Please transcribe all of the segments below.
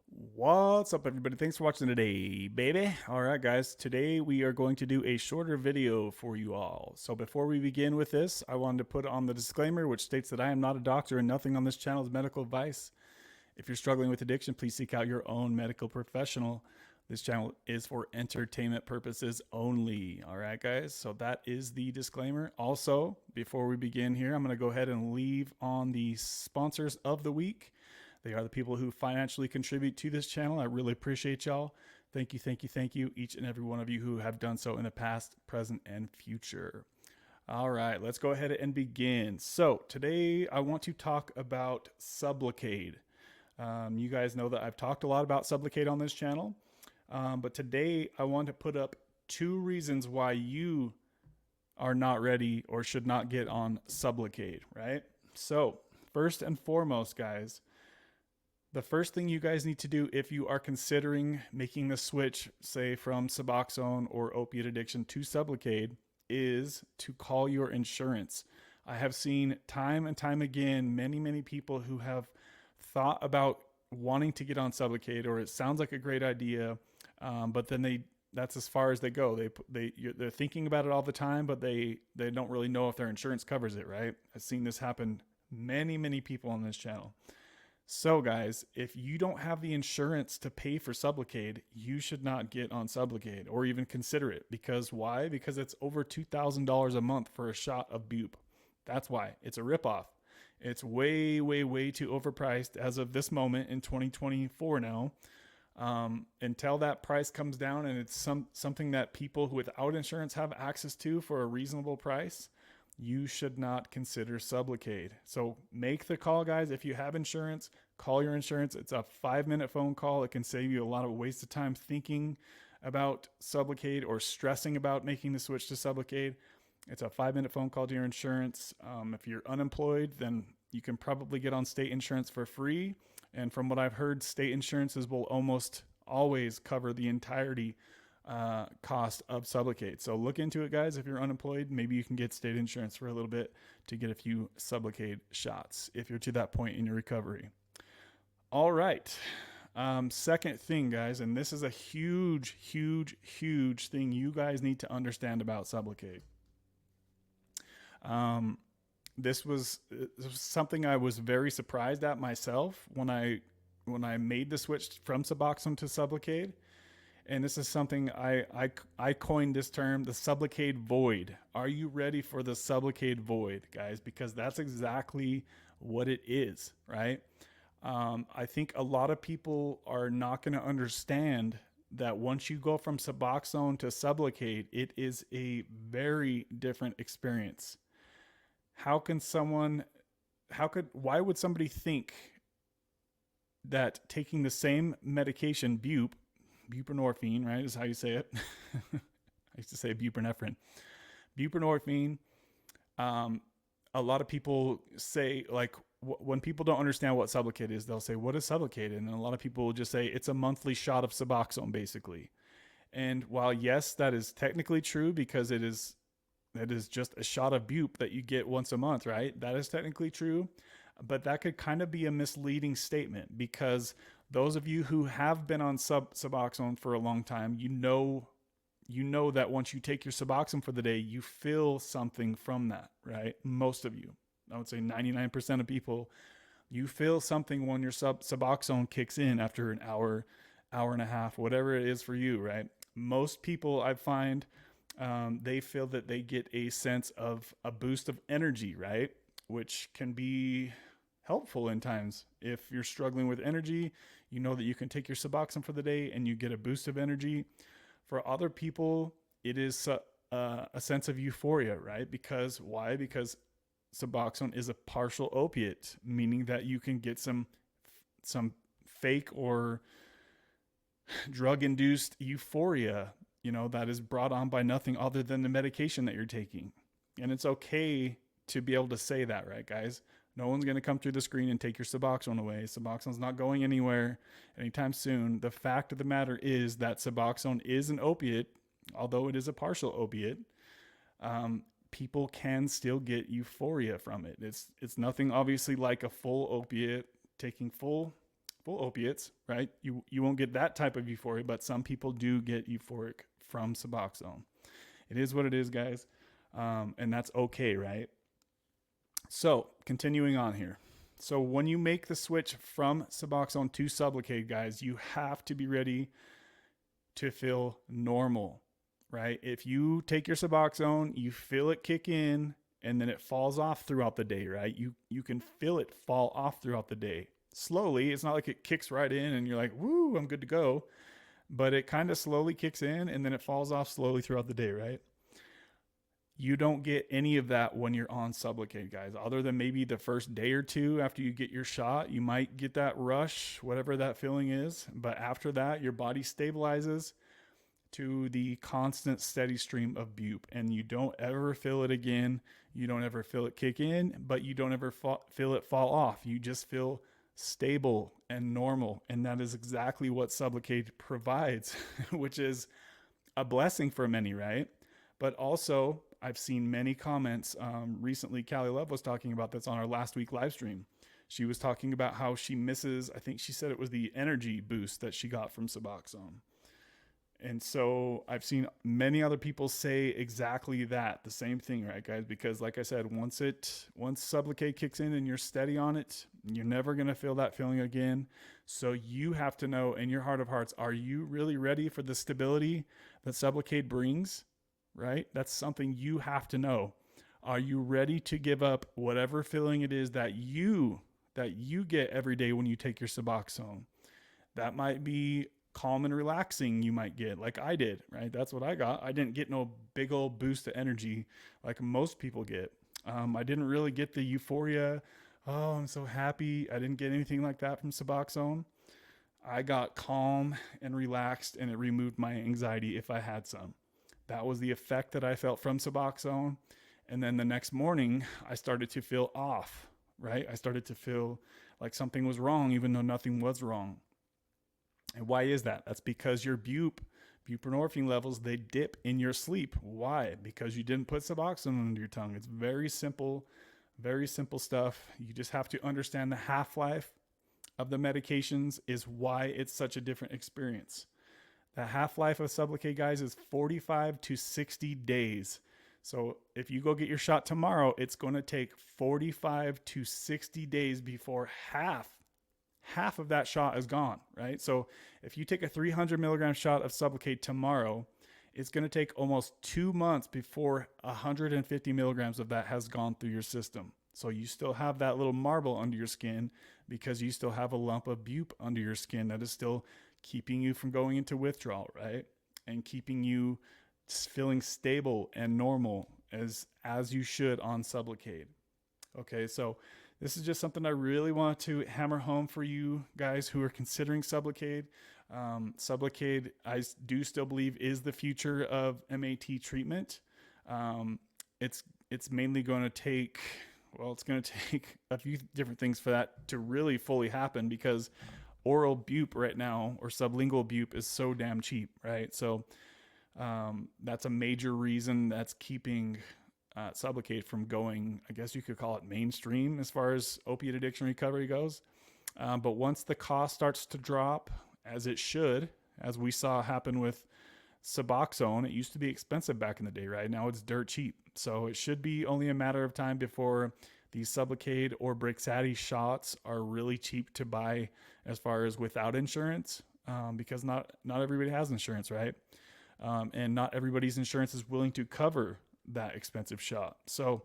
What's up, everybody? Thanks for watching today, baby. All right, guys, today we are going to do a shorter video for you all. So before we begin with this, I wanted to put on the disclaimer, which states that I am not a doctor and nothing on this channel is medical advice. If you're struggling with addiction, please seek out your own medical professional. This channel is for entertainment purposes only. All right, guys, so that is the disclaimer. Also, before we begin here, I'm going to go ahead and leave on the sponsors of the week. They are the people who financially contribute to this channel. I really appreciate y'all. Thank you, thank you, thank you, each and every one of you who have done so in the past, present, and future. All right, let's go ahead and begin. So today I want to talk about Sublocade. You guys know that I've talked a lot about Sublocade on this channel, but today I want to put up 2 reasons why you are not ready or should not get on Sublocade, right? So first and foremost, guys, the first thing you guys need to do if you are considering making the switch, say from Suboxone or opiate addiction to Sublocade, is to call your insurance. I have seen time and time again many people who have thought about wanting to get on Sublocade, or it sounds like a great idea, but then that's as far as they go. They're thinking about it all the time, but they don't really know if their insurance covers it, right? I've seen this happen many people on this channel. So guys, if you don't have the insurance to pay for Sublocade, you should not get on Sublocade or even consider it. Because why? Because it's over $2,000 a month for a shot of bupe. That's why. It's a ripoff. It's way too overpriced as of this moment in 2024 now. Until that price comes down and it's something that people without insurance have access to for a reasonable price, you should not consider Sublocade. So make the call, guys. If you have insurance, call your insurance. It's a 5-minute phone call. It can save you a lot of waste of time thinking about Sublocade or stressing about making the switch to Sublocade. It's a 5-minute phone call to your insurance. If you're unemployed, then you can probably get on state insurance for free. And from what I've heard, state insurances will almost always cover the entirety cost of Sublocade. So look into it, guys. If you're unemployed, maybe you can get state insurance for a little bit to get a few Sublocade shots if you're to that point in your recovery. All right. Second thing, guys, and this is a huge thing you guys need to understand about Sublocade. This was something I was very surprised at myself when I made the switch from Suboxone to Sublocade. And this is something I coined this term, the Sublocade void. Are you ready for the Sublocade void, guys? Because that's exactly what it is, right? I think a lot of people are not going to understand that once you go from Suboxone to Sublocade, it is a very different experience. Why would somebody think that taking the same medication, buprenorphine, right, is how you say it. I used to say buprenorphine. Buprenorphine. A lot of people say, like, when people don't understand what Sublocade is, they'll say, "What is Sublocade?" And a lot of people will just say it's a monthly shot of Suboxone, basically. And while yes, that is technically true because it is just a shot of bupe that you get once a month, right? That is technically true, but that could kind of be a misleading statement because those of you who have been on Suboxone for a long time, you know that once you take your Suboxone for the day, you feel something from that, right? Most of you, I would say 99% of people, you feel something when your Suboxone kicks in after an hour and a half, whatever it is for you, right? Most people I find, they feel that they get a sense of a boost of energy, right? Which can be helpful in times. If you're struggling with energy, you know that you can take your Suboxone for the day and you get a boost of energy. For other people, it is a sense of euphoria, right? Because why? Because Suboxone is a partial opiate, meaning that you can get some fake or drug-induced euphoria, that is brought on by nothing other than the medication that you're taking. And it's okay to be able to say that, right, guys? No one's going to come through the screen and take your Suboxone away. Suboxone's not going anywhere anytime soon. The fact of the matter is that Suboxone is an opiate, although it is a partial opiate. People can still get euphoria from it. It's nothing obviously like a full opiate. Taking full full opiates, right? You won't get that type of euphoria, but some people do get euphoric from Suboxone. It is what it is, guys. And that's okay, right? So continuing on here. So when you make the switch from Suboxone to Sublocade, guys, you have to be ready to feel normal, right? If you take your Suboxone, you feel it kick in, and then it falls off throughout the day, right? You can feel it fall off throughout the day. Slowly, it's not like it kicks right in and you're like, woo, I'm good to go. But it kind of slowly kicks in and then it falls off slowly throughout the day, right? You don't get any of that when you're on Sublocade, guys, other than maybe the first day or two after you get your shot. You might get that rush, whatever that feeling is. But after that, your body stabilizes to the constant steady stream of bupe, and you don't ever feel it again. You don't ever feel it kick in, but you don't ever feel it fall off. You just feel stable and normal. And that is exactly what Sublocade provides, which is a blessing for many, right? But also, I've seen many comments. Recently, Callie Love was talking about this on our last week live stream. She was talking about how she misses, I think she said it was the energy boost that she got from Suboxone. And so I've seen many other people say exactly that, the same thing, right, guys? Because like I said, once Sublocade kicks in and you're steady on it, you're never going to feel that feeling again. So you have to know in your heart of hearts, are you really ready for the stability that Sublocade brings, right? That's something you have to know. Are you ready to give up whatever feeling it is that you get every day when you take your Suboxone? That might be calm and relaxing, you might get, like I did, right? That's what I got. I didn't get no big old boost of energy like most people get. I didn't really get the euphoria. Oh, I'm so happy. I didn't get anything like that from Suboxone. I got calm and relaxed, and it removed my anxiety if I had some. That was the effect that I felt from Suboxone. And then the next morning, I started to feel off, right? I started to feel like something was wrong, even though nothing was wrong. And why is that? That's because your buprenorphine levels, they dip in your sleep. Why? Because you didn't put Suboxone under your tongue. It's very simple stuff. You just have to understand the half-life of the medications is why it's such a different experience. The half-life of Sublocade, guys, is 45 to 60 days. So if you go get your shot tomorrow, it's going to take 45 to 60 days before half of that shot is gone, right? So if you take a 300 milligram shot of Sublocade tomorrow, it's going to take almost 2 months before 150 milligrams of that has gone through your system. So you still have that little marble under your skin because you still have a lump of bupe under your skin that is still keeping you from going into withdrawal, right? And keeping you feeling stable and normal as you should on Sublocade. Okay, so this is just something I really want to hammer home for you guys who are considering Sublocade. Sublocade, I do still believe, is the future of MAT treatment. It's mainly going to take, it's going to take a few different things for that to really fully happen, because oral bupe right now, or sublingual bupe, is so damn cheap, right? So that's a major reason that's keeping Sublocade from going, I guess you could call it mainstream as far as opiate addiction recovery goes. But once the cost starts to drop, as it should, as we saw happen with Suboxone, it used to be expensive back in the day, right? Now it's dirt cheap. So it should be only a matter of time before these Sublocade or Brixadi shots are really cheap to buy as far as without insurance, because not everybody has insurance, right? And not everybody's insurance is willing to cover that expensive shot. So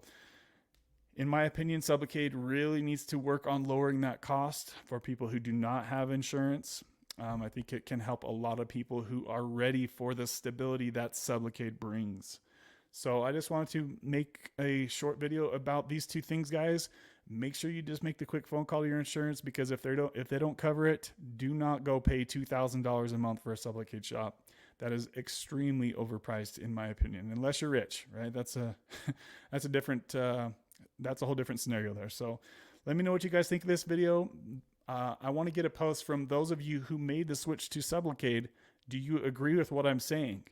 in my opinion, Sublocade really needs to work on lowering that cost for people who do not have insurance. I think it can help a lot of people who are ready for the stability that Sublocade brings. So I just wanted to make a short video about these two things, guys. Make sure you just make the quick phone call to your insurance, because if they don't cover it, do not go pay $2,000 a month for a Sublocade shot. That is extremely overpriced, in my opinion, unless you're rich, right? That's a whole different scenario there. So let me know what you guys think of this video. I want to get a post from those of you who made the switch to Sublocade. Do you agree with what I'm saying?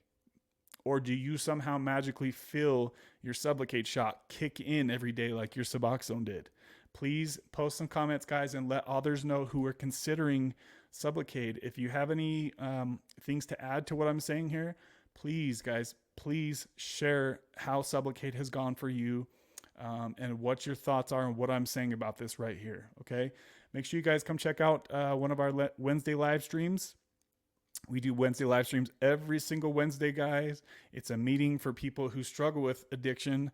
Or do you somehow magically feel your Sublocade shot kick in every day like your Suboxone did? Please post some comments, guys, and let others know who are considering Sublocade. If you have any things to add to what I'm saying here, please, guys, please share how Sublocade has gone for you, and what your thoughts are on what I'm saying about this right here. Okay, make sure you guys come check out one of our Wednesday live streams. We do Wednesday live streams every single Wednesday, guys. It's a meeting for people who struggle with addiction,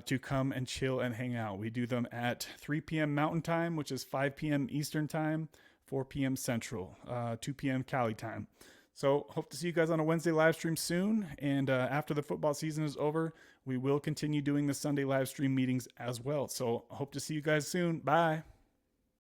to come and chill and hang out. We do them at 3 p.m. Mountain Time, which is 5 p.m. Eastern Time, 4 p.m. Central, 2 p.m. Cali time. So hope to see you guys on a Wednesday live stream soon. And after the football season is over, we will continue doing the Sunday live stream meetings as well. So hope to see you guys soon. Bye.